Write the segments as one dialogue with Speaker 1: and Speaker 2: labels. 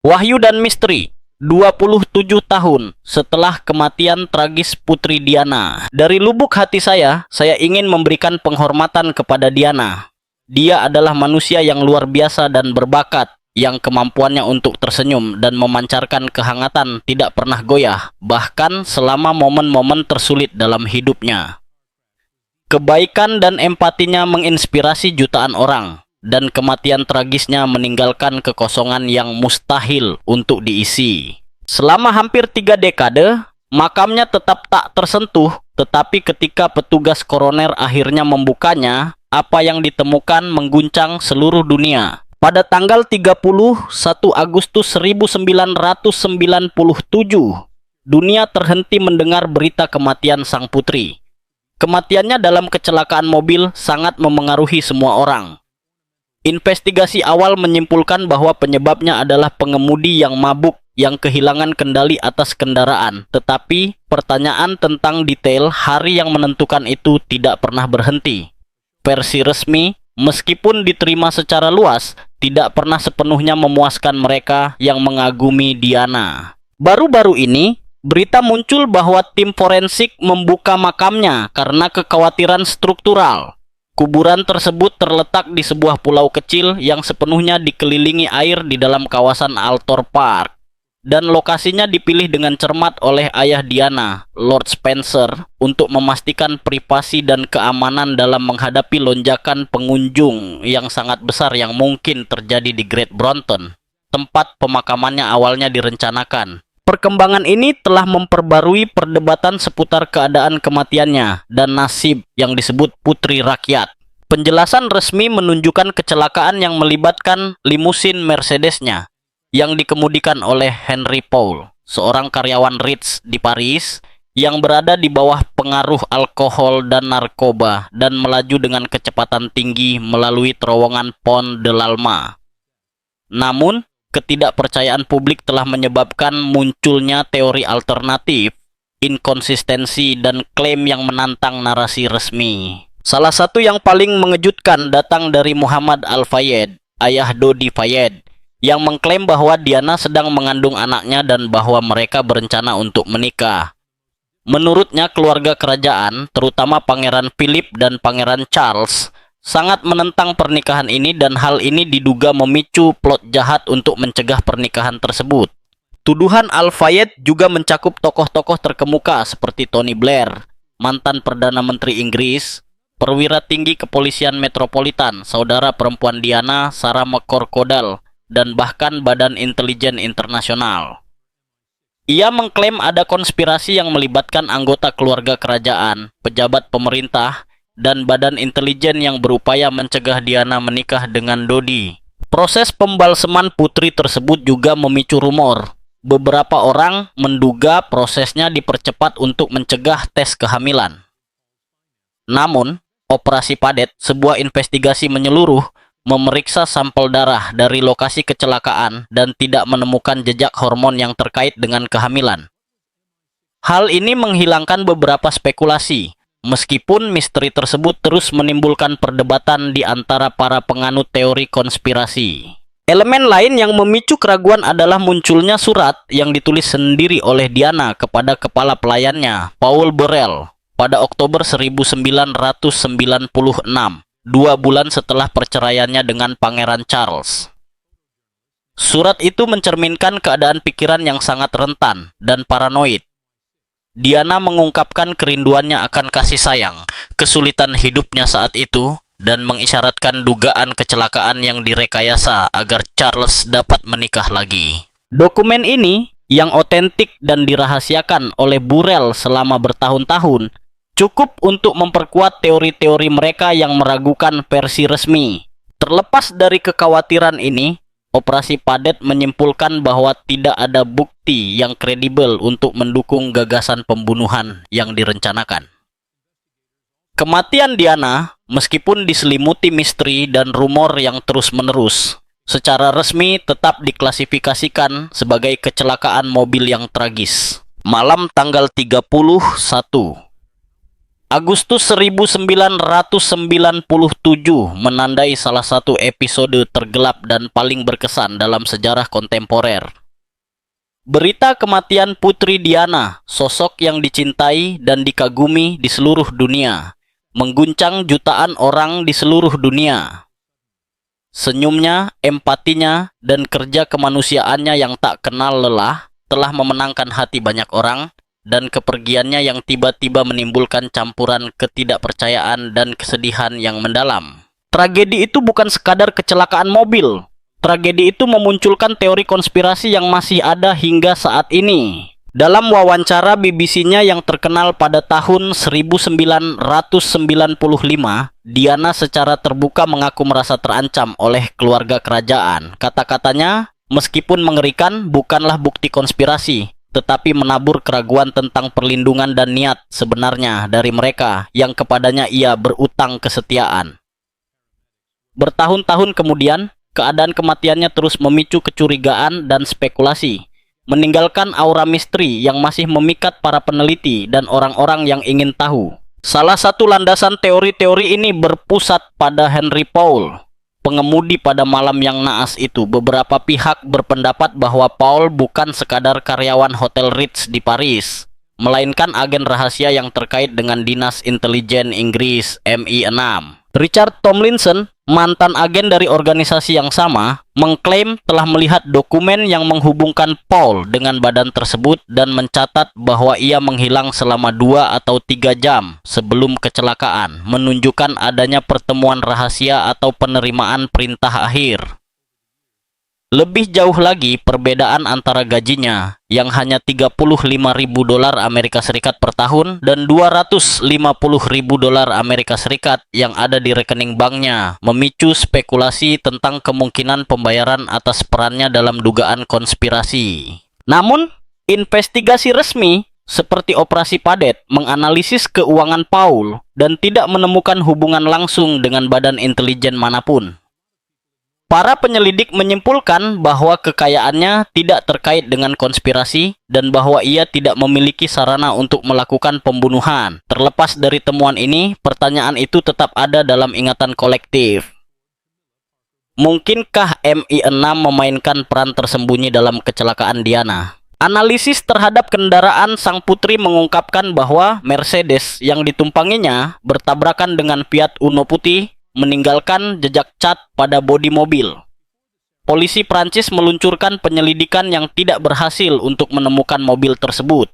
Speaker 1: Wahyu dan misteri, 27 tahun setelah kematian tragis Putri Diana. Dari lubuk hati saya ingin memberikan penghormatan kepada Diana. Dia adalah manusia yang luar biasa dan berbakat, yang kemampuannya untuk tersenyum dan memancarkan kehangatan tidak pernah goyah, bahkan selama momen-momen tersulit dalam hidupnya. Kebaikan dan empatinya menginspirasi jutaan orang, dan kematian tragisnya meninggalkan kekosongan yang mustahil untuk diisi. Selama hampir 3 dekade, makamnya tetap tak tersentuh, tetapi ketika petugas koroner akhirnya membukanya, apa yang ditemukan mengguncang seluruh dunia. Pada tanggal 31 Agustus 1997, dunia terhenti mendengar berita kematian sang putri. Kematiannya dalam kecelakaan mobil sangat memengaruhi semua orang. Investigasi awal menyimpulkan bahwa penyebabnya adalah pengemudi yang mabuk yang kehilangan kendali atas kendaraan. Tetapi pertanyaan tentang detail hari yang menentukan itu tidak pernah berhenti. Versi resmi, meskipun diterima secara luas, tidak pernah sepenuhnya memuaskan mereka yang mengagumi Diana. Baru-baru ini, berita muncul bahwa tim forensik membuka makamnya karena kekhawatiran struktural. Kuburan tersebut terletak di sebuah pulau kecil yang sepenuhnya dikelilingi air di dalam kawasan Altor Park. Dan lokasinya dipilih dengan cermat oleh ayah Diana, Lord Spencer, untuk memastikan privasi dan keamanan dalam menghadapi lonjakan pengunjung yang sangat besar yang mungkin terjadi di Great Brompton, tempat pemakamannya awalnya direncanakan. Perkembangan ini telah memperbarui perdebatan seputar keadaan kematiannya dan nasib yang disebut Putri Rakyat. Penjelasan resmi menunjukkan kecelakaan yang melibatkan limusin Mercedesnya yang dikemudikan oleh Henry Paul, seorang karyawan Ritz di Paris yang berada di bawah pengaruh alkohol dan narkoba dan melaju dengan kecepatan tinggi melalui terowongan Pont de l'Alma. Namun, ketidakpercayaan publik telah menyebabkan munculnya teori alternatif, inkonsistensi, dan klaim yang menantang narasi resmi. Salah satu yang paling mengejutkan datang dari Muhammad Al-Fayed, ayah Dodi Fayed, yang mengklaim bahwa Diana sedang mengandung anaknya dan bahwa mereka berencana untuk menikah. Menurutnya, keluarga kerajaan, terutama Pangeran Philip dan Pangeran Charles, sangat menentang pernikahan ini dan hal ini diduga memicu plot jahat untuk mencegah pernikahan tersebut. Tuduhan Al-Fayed juga mencakup tokoh-tokoh terkemuka seperti Tony Blair, mantan Perdana Menteri Inggris, perwira tinggi kepolisian metropolitan, saudara perempuan Diana, Sarah McCorquodale, dan bahkan Badan Intelijen Internasional. Ia mengklaim ada konspirasi yang melibatkan anggota keluarga kerajaan, pejabat pemerintah, dan badan intelijen yang berupaya mencegah Diana menikah dengan Dodi. Proses pembalseman putri tersebut juga memicu rumor. Beberapa orang menduga prosesnya dipercepat untuk mencegah tes kehamilan. Namun, Operasi Padet, sebuah investigasi menyeluruh, memeriksa sampel darah dari lokasi kecelakaan dan tidak menemukan jejak hormon yang terkait dengan kehamilan. Hal ini menghilangkan beberapa spekulasi, meskipun misteri tersebut terus menimbulkan perdebatan di antara para penganut teori konspirasi. Elemen lain yang memicu keraguan adalah munculnya surat yang ditulis sendiri oleh Diana kepada kepala pelayannya, Paul Burrell, pada Oktober 1996. 2 bulan setelah perceraiannya dengan Pangeran Charles. Surat itu mencerminkan keadaan pikiran yang sangat rentan dan paranoid. Diana mengungkapkan kerinduannya akan kasih sayang, kesulitan hidupnya saat itu, dan mengisyaratkan dugaan kecelakaan yang direkayasa agar Charles dapat menikah lagi. Dokumen ini, yang otentik dan dirahasiakan oleh Burrell selama bertahun-tahun, cukup untuk memperkuat teori-teori mereka yang meragukan versi resmi. Terlepas dari kekhawatiran ini, Operasi Padet menyimpulkan bahwa tidak ada bukti yang kredibel untuk mendukung gagasan pembunuhan yang direncanakan. Kematian Diana, meskipun diselimuti misteri dan rumor yang terus-menerus, secara resmi tetap diklasifikasikan sebagai kecelakaan mobil yang tragis. Malam tanggal 31 Agustus 1997 menandai salah satu episode tergelap dan paling berkesan dalam sejarah kontemporer. Berita kematian Putri Diana, sosok yang dicintai dan dikagumi di seluruh dunia, mengguncang jutaan orang di seluruh dunia. Senyumnya, empatinya, dan kerja kemanusiaannya yang tak kenal lelah telah memenangkan hati banyak orang, dan kepergiannya yang tiba-tiba menimbulkan campuran ketidakpercayaan dan kesedihan yang mendalam. Tragedi itu bukan sekadar kecelakaan mobil. Tragedi itu memunculkan teori konspirasi yang masih ada hingga saat ini. Dalam wawancara BBC-nya yang terkenal pada tahun 1995, Diana secara terbuka mengaku merasa terancam oleh keluarga kerajaan. Kata-katanya, meskipun mengerikan, bukanlah bukti konspirasi, tetapi menabur keraguan tentang perlindungan dan niat sebenarnya dari mereka yang kepadanya ia berutang kesetiaan. Bertahun-tahun kemudian, keadaan kematiannya terus memicu kecurigaan dan spekulasi, meninggalkan aura misteri yang masih memikat para peneliti dan orang-orang yang ingin tahu. Salah satu landasan teori-teori ini berpusat pada Henry Paul, pengemudi pada malam yang naas itu. Beberapa pihak berpendapat bahwa Paul bukan sekadar karyawan Hotel Ritz di Paris, melainkan agen rahasia yang terkait dengan Dinas Intelijen Inggris MI6. Richard Tomlinson, mantan agen dari organisasi yang sama, mengklaim telah melihat dokumen yang menghubungkan Paul dengan badan tersebut dan mencatat bahwa ia menghilang selama 2 atau 3 jam sebelum kecelakaan, menunjukkan adanya pertemuan rahasia atau penerimaan perintah akhir. Lebih jauh lagi, perbedaan antara gajinya yang hanya 35.000 dolar Amerika Serikat per tahun dan 250.000 dolar Amerika Serikat yang ada di rekening banknya memicu spekulasi tentang kemungkinan pembayaran atas perannya dalam dugaan konspirasi. Namun, investigasi resmi seperti Operasi Padet menganalisis keuangan Paul dan tidak menemukan hubungan langsung dengan badan intelijen manapun. Para penyelidik menyimpulkan bahwa kekayaannya tidak terkait dengan konspirasi dan bahwa ia tidak memiliki sarana untuk melakukan pembunuhan. Terlepas dari temuan ini, pertanyaan itu tetap ada dalam ingatan kolektif. Mungkinkah MI6 memainkan peran tersembunyi dalam kecelakaan Diana? Analisis terhadap kendaraan sang putri mengungkapkan bahwa Mercedes yang ditumpanginya bertabrakan dengan Fiat Uno putih, meninggalkan jejak cat pada bodi mobil. Polisi Prancis meluncurkan penyelidikan yang tidak berhasil untuk menemukan mobil tersebut.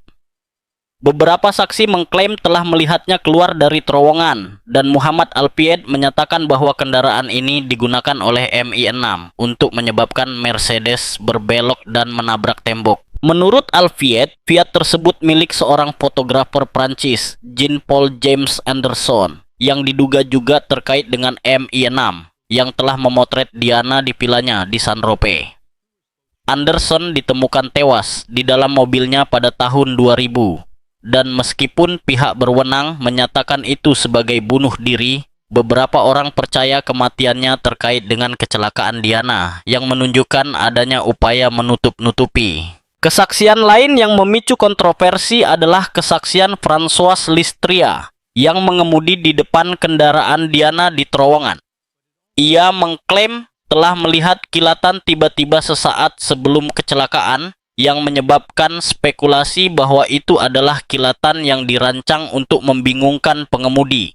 Speaker 1: Beberapa saksi mengklaim telah melihatnya keluar dari terowongan, dan Muhammad Al-Pied menyatakan bahwa kendaraan ini digunakan oleh MI6 untuk menyebabkan Mercedes berbelok dan menabrak tembok. Menurut Al-Pied, Fiat tersebut milik seorang fotografer Prancis, Jean-Paul James Anderson, yang diduga juga terkait dengan MI6 yang telah memotret Diana di vilanya di Saint-Tropez. Anderson ditemukan tewas di dalam mobilnya pada tahun 2000, dan meskipun pihak berwenang menyatakan itu sebagai bunuh diri, beberapa orang percaya kematiannya terkait dengan kecelakaan Diana yang menunjukkan adanya upaya menutup-nutupi. Kesaksian lain yang memicu kontroversi adalah kesaksian François Listria yang mengemudi di depan kendaraan Diana di terowongan. Ia mengklaim telah melihat kilatan tiba-tiba sesaat sebelum kecelakaan yang menyebabkan spekulasi bahwa itu adalah kilatan yang dirancang untuk membingungkan pengemudi.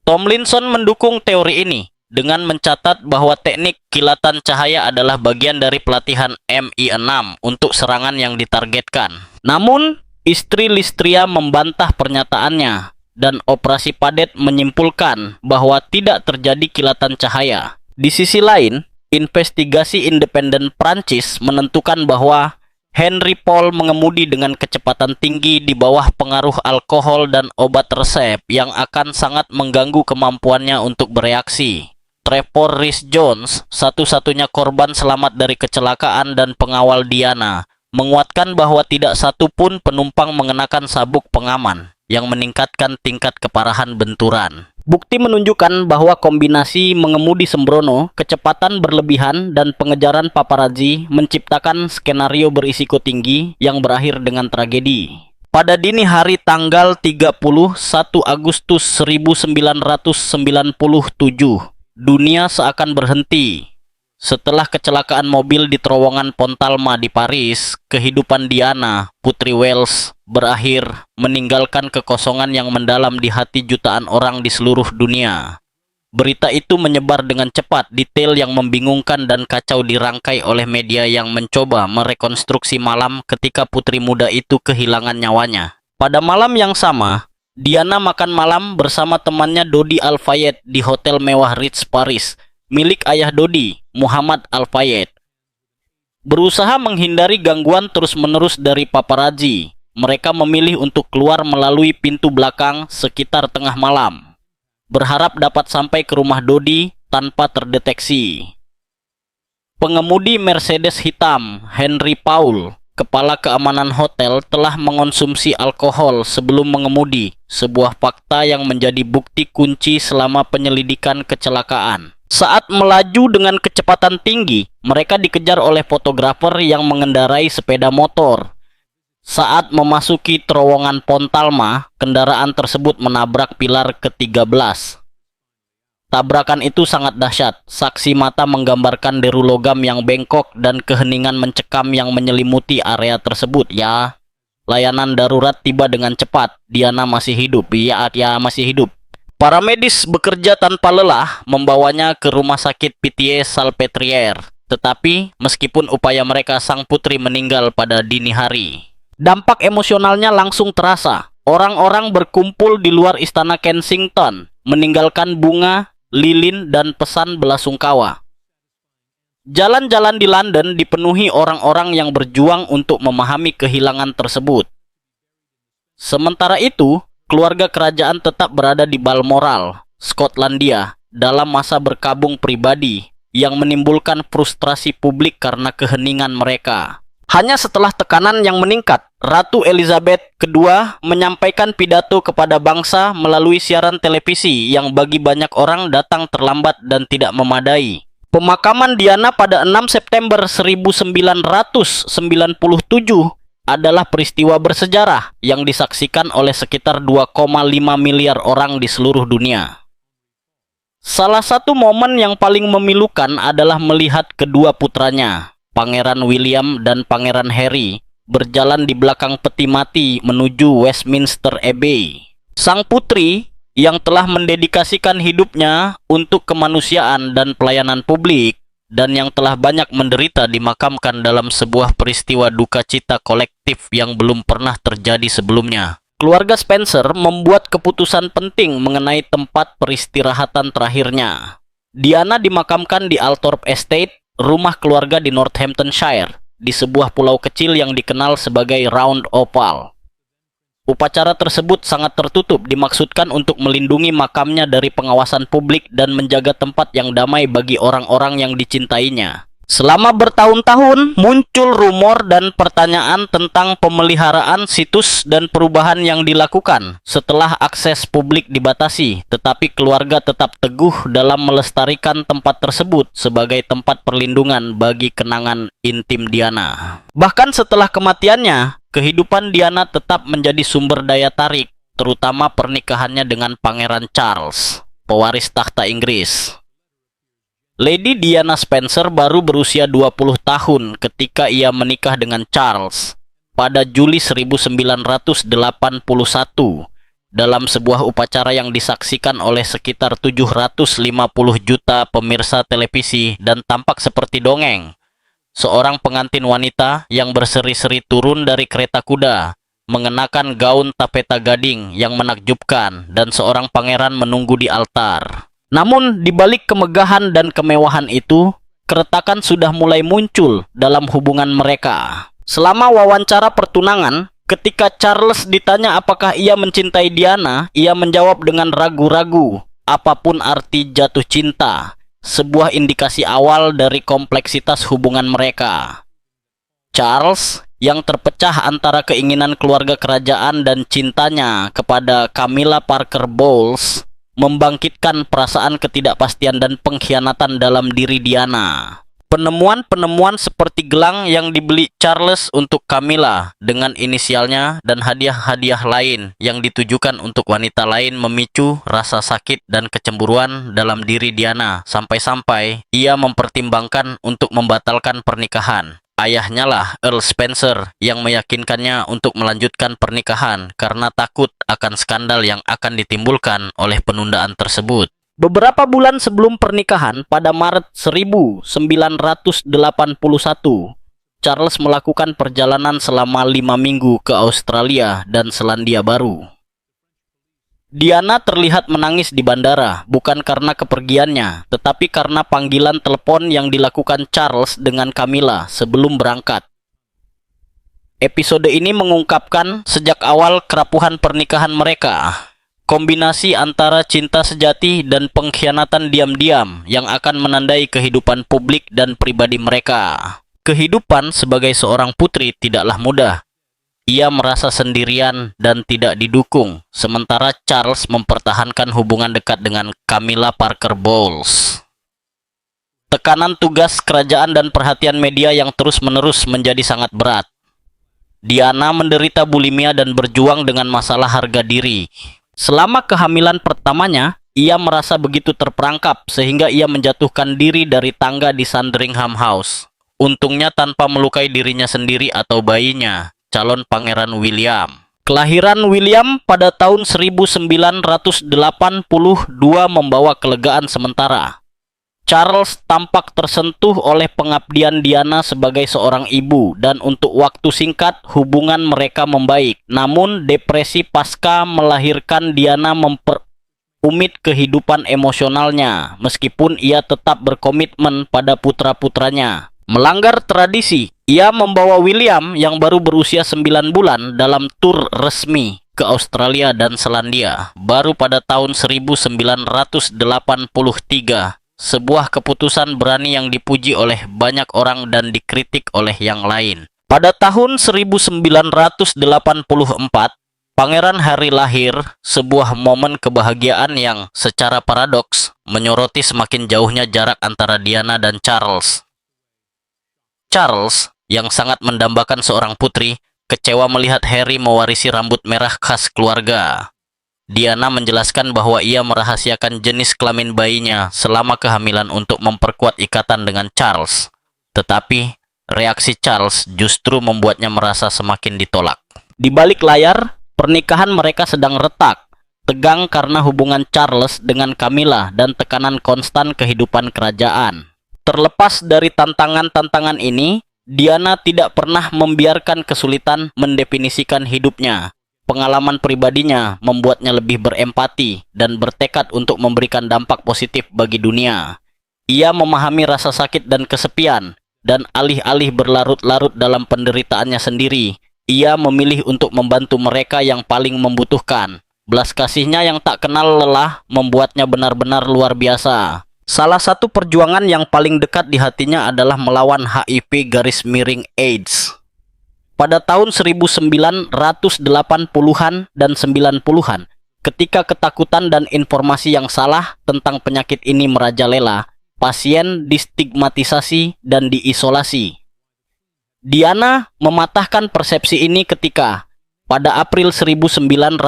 Speaker 1: Tomlinson mendukung teori ini dengan mencatat bahwa teknik kilatan cahaya adalah bagian dari pelatihan MI6 untuk serangan yang ditargetkan. Namun, istri Listria membantah pernyataannya, dan Operasi Padet menyimpulkan bahwa tidak terjadi kilatan cahaya. Di sisi lain, investigasi independen Prancis menentukan bahwa Henry Paul mengemudi dengan kecepatan tinggi di bawah pengaruh alkohol dan obat resep yang akan sangat mengganggu kemampuannya untuk bereaksi. Trevor Rhys-Jones, satu-satunya korban selamat dari kecelakaan dan pengawal Diana, menguatkan bahwa tidak satu pun penumpang mengenakan sabuk pengaman yang meningkatkan tingkat keparahan benturan. Bukti menunjukkan bahwa kombinasi mengemudi sembrono, kecepatan berlebihan, dan pengejaran paparazzi menciptakan skenario berisiko tinggi yang berakhir dengan tragedi. Pada dini hari tanggal 31 Agustus 1997, dunia seakan berhenti. Setelah kecelakaan mobil di terowongan Pontalma di Paris, kehidupan Diana, Putri Wales, berakhir meninggalkan kekosongan yang mendalam di hati jutaan orang di seluruh dunia. Berita itu menyebar dengan cepat, detail yang membingungkan dan kacau dirangkai oleh media yang mencoba merekonstruksi malam ketika putri muda itu kehilangan nyawanya. Pada malam yang sama, Diana makan malam bersama temannya Dodi Al-Fayed di hotel mewah Ritz Paris, milik ayah Dodi, Muhammad Al-Fayed. Berusaha menghindari gangguan terus-menerus dari paparazzi, mereka memilih untuk keluar melalui pintu belakang sekitar tengah malam, berharap dapat sampai ke rumah Dodi tanpa terdeteksi. Pengemudi Mercedes hitam, Henry Paul, kepala keamanan hotel, telah mengonsumsi alkohol sebelum mengemudi, sebuah fakta yang menjadi bukti kunci selama penyelidikan kecelakaan. Saat melaju dengan kecepatan tinggi, mereka dikejar oleh fotografer yang mengendarai sepeda motor. Saat memasuki terowongan Pontalma, kendaraan tersebut menabrak pilar ke-13. Tabrakan itu sangat dahsyat. Saksi mata menggambarkan deru logam yang bengkok dan keheningan mencekam yang menyelimuti area tersebut. Ya, layanan darurat tiba dengan cepat. Diana masih hidup. Ya, masih hidup. Para medis bekerja tanpa lelah membawanya ke rumah sakit Pitié-Salpêtrière. Tetapi, meskipun upaya mereka, sang putri meninggal pada dini hari. Dampak emosionalnya langsung terasa. Orang-orang berkumpul di luar istana Kensington, meninggalkan bunga, lilin, dan pesan belasungkawa. Jalan-jalan di London dipenuhi orang-orang yang berjuang untuk memahami kehilangan tersebut. Sementara itu, keluarga kerajaan tetap berada di Balmoral, Skotlandia, dalam masa berkabung pribadi yang menimbulkan frustrasi publik karena keheningan mereka. Hanya setelah tekanan yang meningkat, Ratu Elizabeth II menyampaikan pidato kepada bangsa melalui siaran televisi yang bagi banyak orang datang terlambat dan tidak memadai. Pemakaman Diana pada 6 September 1997 adalah peristiwa bersejarah yang disaksikan oleh sekitar 2,5 miliar orang di seluruh dunia. Salah satu momen yang paling memilukan adalah melihat kedua putranya, Pangeran William dan Pangeran Harry, berjalan di belakang peti mati menuju Westminster Abbey. Sang putri yang telah mendedikasikan hidupnya untuk kemanusiaan dan pelayanan publik dan yang telah banyak menderita dimakamkan dalam sebuah peristiwa duka cita kolektif yang belum pernah terjadi sebelumnya. Keluarga Spencer membuat keputusan penting mengenai tempat peristirahatan terakhirnya. Diana dimakamkan di Althorp Estate, rumah keluarga di Northamptonshire, di sebuah pulau kecil yang dikenal sebagai Round Opal. Upacara tersebut sangat tertutup, dimaksudkan untuk melindungi makamnya dari pengawasan publik dan menjaga tempat yang damai bagi orang-orang yang dicintainya. Selama bertahun-tahun, muncul rumor dan pertanyaan tentang pemeliharaan situs dan perubahan yang dilakukan setelah akses publik dibatasi, tetapi keluarga tetap teguh dalam melestarikan tempat tersebut sebagai tempat perlindungan bagi kenangan intim Diana. Bahkan setelah kematiannya, kehidupan Diana tetap menjadi sumber daya tarik, terutama pernikahannya dengan Pangeran Charles, pewaris takhta Inggris. Lady Diana Spencer baru berusia 20 tahun ketika ia menikah dengan Charles pada Juli 1981 dalam sebuah upacara yang disaksikan oleh sekitar 750 juta pemirsa televisi dan tampak seperti dongeng. Seorang pengantin wanita yang berseri-seri turun dari kereta kuda, mengenakan gaun tapeta gading yang menakjubkan, dan seorang pangeran menunggu di altar. Namun, di balik kemegahan dan kemewahan itu, keretakan sudah mulai muncul dalam hubungan mereka. Selama wawancara pertunangan, ketika Charles ditanya apakah ia mencintai Diana, ia menjawab dengan ragu-ragu. Apapun arti jatuh cinta, sebuah indikasi awal dari kompleksitas hubungan mereka. Charles, yang terpecah antara keinginan keluarga kerajaan dan cintanya kepada Camilla Parker Bowles, membangkitkan perasaan ketidakpastian dan pengkhianatan dalam diri Diana. Penemuan-penemuan seperti gelang yang dibeli Charles untuk Camilla dengan inisialnya dan hadiah-hadiah lain yang ditujukan untuk wanita lain memicu rasa sakit dan kecemburuan dalam diri Diana sampai-sampai ia mempertimbangkan untuk membatalkan pernikahan. Ayahnya lah, Earl Spencer, yang meyakinkannya untuk melanjutkan pernikahan karena takut akan skandal yang akan ditimbulkan oleh penundaan tersebut. Beberapa bulan sebelum pernikahan, pada Maret 1981, Charles melakukan perjalanan selama 5 minggu ke Australia dan Selandia Baru. Diana terlihat menangis di bandara, bukan karena kepergiannya, tetapi karena panggilan telepon yang dilakukan Charles dengan Camilla sebelum berangkat. Episode ini mengungkapkan sejak awal kerapuhan pernikahan mereka. Kombinasi antara cinta sejati dan pengkhianatan diam-diam yang akan menandai kehidupan publik dan pribadi mereka. Kehidupan sebagai seorang putri tidaklah mudah. Ia merasa sendirian dan tidak didukung, sementara Charles mempertahankan hubungan dekat dengan Camilla Parker Bowles. Tekanan tugas kerajaan dan perhatian media yang terus-menerus menjadi sangat berat. Diana menderita bulimia dan berjuang dengan masalah harga diri. Selama kehamilan pertamanya, ia merasa begitu terperangkap sehingga ia menjatuhkan diri dari tangga di Sandringham House. Untungnya tanpa melukai dirinya sendiri atau bayinya, calon Pangeran William. Kelahiran William pada tahun 1982 membawa kelegaan sementara. Charles tampak tersentuh oleh pengabdian Diana sebagai seorang ibu dan untuk waktu singkat hubungan mereka membaik. Namun depresi pasca melahirkan Diana memperumit kehidupan emosionalnya meskipun ia tetap berkomitmen pada putra-putranya. Melanggar tradisi, ia membawa William yang baru berusia 9 bulan dalam tur resmi ke Australia dan Selandia baru pada tahun 1983. Sebuah keputusan berani yang dipuji oleh banyak orang dan dikritik oleh yang lain. Pada tahun 1984, Pangeran Harry lahir, sebuah momen kebahagiaan yang secara paradoks menyoroti semakin jauhnya jarak antara Diana dan Charles. Charles, yang sangat mendambakan seorang putri, kecewa melihat Harry mewarisi rambut merah khas keluarga. Diana menjelaskan bahwa ia merahasiakan jenis kelamin bayinya selama kehamilan untuk memperkuat ikatan dengan Charles. Tetapi, reaksi Charles justru membuatnya merasa semakin ditolak. Di balik layar, pernikahan mereka sedang retak, tegang karena hubungan Charles dengan Camilla dan tekanan konstan kehidupan kerajaan. Terlepas dari tantangan-tantangan ini, Diana tidak pernah membiarkan kesulitan mendefinisikan hidupnya. Pengalaman pribadinya membuatnya lebih berempati dan bertekad untuk memberikan dampak positif bagi dunia. Ia memahami rasa sakit dan kesepian, dan alih-alih berlarut-larut dalam penderitaannya sendiri, ia memilih untuk membantu mereka yang paling membutuhkan. Belas kasihnya yang tak kenal lelah membuatnya benar-benar luar biasa. Salah satu perjuangan yang paling dekat di hatinya adalah melawan HIV/AIDS. Pada tahun 1980-an dan 90-an, ketika ketakutan dan informasi yang salah tentang penyakit ini merajalela, pasien distigmatisasi dan diisolasi. Diana mematahkan persepsi ini ketika, pada April 1987,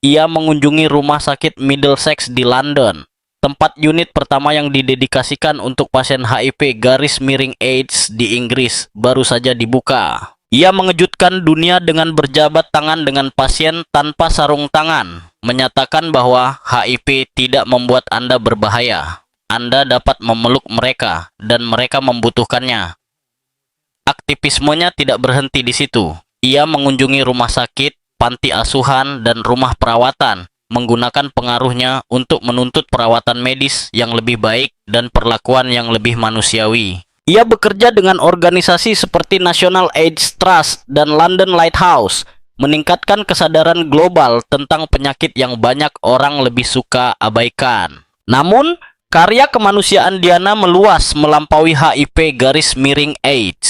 Speaker 1: ia mengunjungi rumah sakit Middlesex di London. Tempat unit pertama yang didedikasikan untuk pasien HIV/AIDS di Inggris baru saja dibuka. Ia mengejutkan dunia dengan berjabat tangan dengan pasien tanpa sarung tangan, menyatakan bahwa HIV tidak membuat Anda berbahaya. Anda dapat memeluk mereka dan mereka membutuhkannya. Aktivismenya tidak berhenti di situ. Ia mengunjungi rumah sakit, panti asuhan, dan rumah perawatan, menggunakan pengaruhnya untuk menuntut perawatan medis yang lebih baik dan perlakuan yang lebih manusiawi. Ia bekerja dengan organisasi seperti National AIDS Trust dan London Lighthouse, meningkatkan kesadaran global tentang penyakit yang banyak orang lebih suka abaikan. Namun, karya kemanusiaan Diana meluas melampaui HIV/AIDS.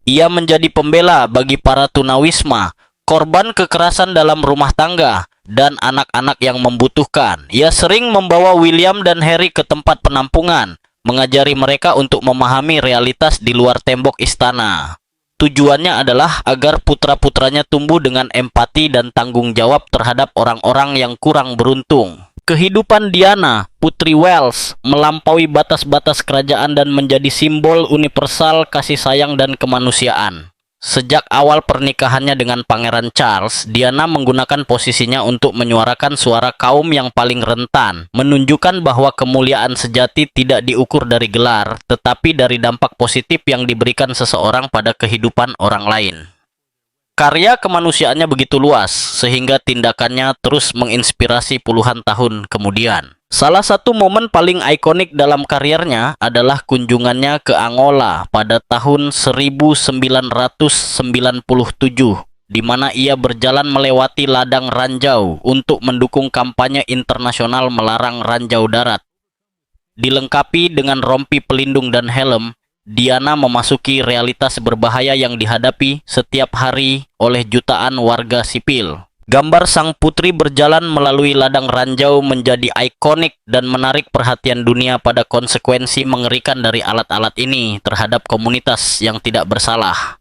Speaker 1: Ia menjadi pembela bagi para tunawisma, korban kekerasan dalam rumah tangga, dan anak-anak yang membutuhkan. Ia sering membawa William dan Harry ke tempat penampungan, mengajari mereka untuk memahami realitas di luar tembok istana. Tujuannya adalah agar putra-putranya tumbuh dengan empati dan tanggung jawab terhadap orang-orang yang kurang beruntung. Kehidupan Diana, Putri Wales, melampaui batas-batas kerajaan dan menjadi simbol universal kasih sayang dan kemanusiaan. Sejak awal pernikahannya dengan Pangeran Charles, Diana menggunakan posisinya untuk menyuarakan suara kaum yang paling rentan, menunjukkan bahwa kemuliaan sejati tidak diukur dari gelar, tetapi dari dampak positif yang diberikan seseorang pada kehidupan orang lain. Karya kemanusiaannya begitu luas, sehingga tindakannya terus menginspirasi puluhan tahun kemudian. Salah satu momen paling ikonik dalam karirnya adalah kunjungannya ke Angola pada tahun 1997, di mana ia berjalan melewati ladang ranjau untuk mendukung kampanye internasional melarang ranjau darat. Dilengkapi dengan rompi pelindung dan helm, Diana memasuki realitas berbahaya yang dihadapi setiap hari oleh jutaan warga sipil. Gambar sang putri berjalan melalui ladang ranjau menjadi ikonik dan menarik perhatian dunia pada konsekuensi mengerikan dari alat-alat ini terhadap komunitas yang tidak bersalah.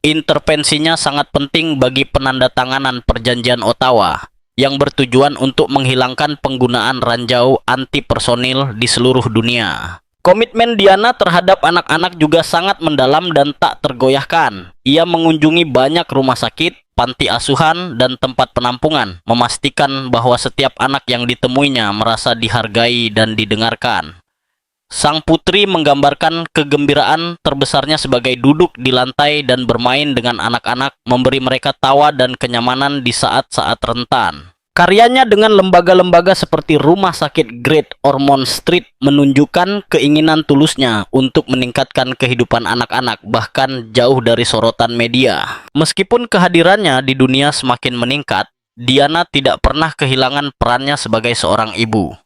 Speaker 1: Intervensinya sangat penting bagi penandatanganan Perjanjian Ottawa yang bertujuan untuk menghilangkan penggunaan ranjau anti-personil di seluruh dunia. Komitmen Diana terhadap anak-anak juga sangat mendalam dan tak tergoyahkan. Ia mengunjungi banyak rumah sakit, panti asuhan, dan tempat penampungan, memastikan bahwa setiap anak yang ditemuinya merasa dihargai dan didengarkan. Sang putri menggambarkan kegembiraan terbesarnya sebagai duduk di lantai dan bermain dengan anak-anak, memberi mereka tawa dan kenyamanan di saat-saat rentan. Karyanya dengan lembaga-lembaga seperti Rumah Sakit Great Ormond Street menunjukkan keinginan tulusnya untuk meningkatkan kehidupan anak-anak, bahkan jauh dari sorotan media. Meskipun kehadirannya di dunia semakin meningkat, Diana tidak pernah kehilangan perannya sebagai seorang ibu.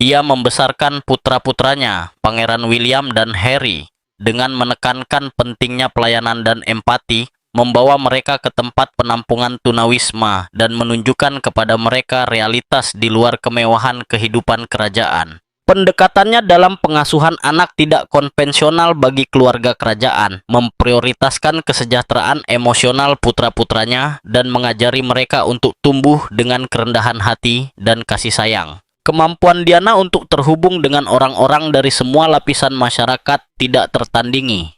Speaker 1: Ia membesarkan putra-putranya, Pangeran William dan Harry, dengan menekankan pentingnya pelayanan dan empati, membawa mereka ke tempat penampungan tunawisma dan menunjukkan kepada mereka realitas di luar kemewahan kehidupan kerajaan. Pendekatannya dalam pengasuhan anak tidak konvensional bagi keluarga kerajaan, memprioritaskan kesejahteraan emosional putra-putranya dan mengajari mereka untuk tumbuh dengan kerendahan hati dan kasih sayang. Kemampuan Diana untuk terhubung dengan orang-orang dari semua lapisan masyarakat tidak tertandingi.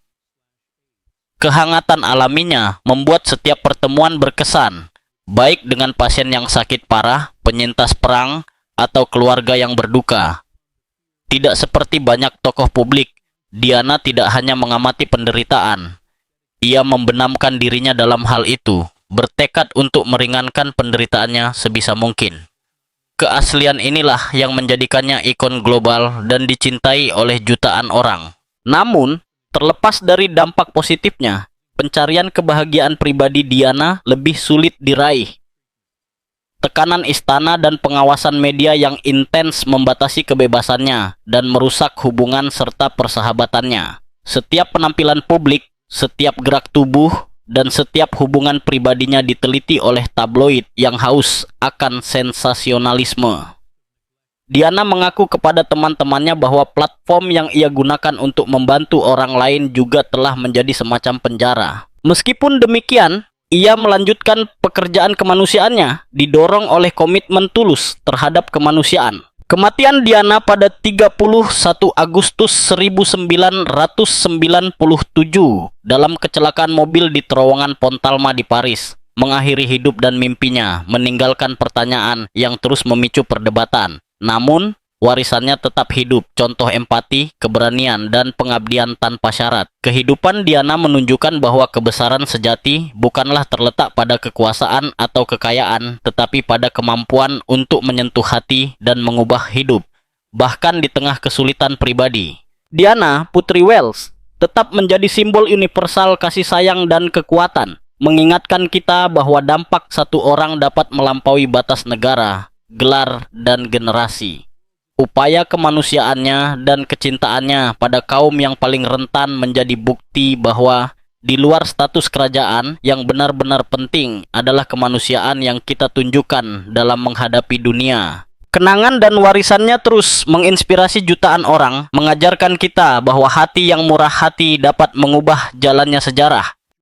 Speaker 1: Kehangatan alaminya membuat setiap pertemuan berkesan, baik dengan pasien yang sakit parah, penyintas perang, atau keluarga yang berduka. Tidak seperti banyak tokoh publik, Diana tidak hanya mengamati penderitaan. Ia membenamkan dirinya dalam hal itu, bertekad untuk meringankan penderitaannya sebisa mungkin. Keaslian inilah yang menjadikannya ikon global dan dicintai oleh jutaan orang. Namun, terlepas dari dampak positifnya, pencarian kebahagiaan pribadi Diana lebih sulit diraih. Tekanan istana dan pengawasan media yang intens membatasi kebebasannya dan merusak hubungan serta persahabatannya. Setiap penampilan publik, setiap gerak tubuh, dan setiap hubungan pribadinya diteliti oleh tabloid yang haus akan sensasionalisme. Diana mengaku kepada teman-temannya bahwa platform yang ia gunakan untuk membantu orang lain juga telah menjadi semacam penjara. Meskipun demikian, ia melanjutkan pekerjaan kemanusiaannya, didorong oleh komitmen tulus terhadap kemanusiaan. Kematian Diana pada 31 Agustus 1997 dalam kecelakaan mobil di terowongan Pontalma di Paris mengakhiri hidup dan mimpinya, meninggalkan pertanyaan yang terus memicu perdebatan. Namun, warisannya tetap hidup, contoh empati, keberanian, dan pengabdian tanpa syarat. Kehidupan Diana menunjukkan bahwa kebesaran sejati bukanlah terletak pada kekuasaan atau kekayaan, tetapi pada kemampuan untuk menyentuh hati dan mengubah hidup, bahkan di tengah kesulitan pribadi. Diana, Putri Wales, tetap menjadi simbol universal kasih sayang dan kekuatan, mengingatkan kita bahwa dampak satu orang dapat melampaui batas negara, gelar, dan generasi. Upaya kemanusiaannya dan kecintaannya pada kaum yang paling rentan menjadi bukti bahwa di luar status kerajaan, yang benar-benar penting adalah kemanusiaan yang kita tunjukkan dalam menghadapi dunia. Kenangan dan warisannya terus menginspirasi jutaan orang, mengajarkan kita bahwa hati yang murah hati dapat mengubah jalannya sejarah.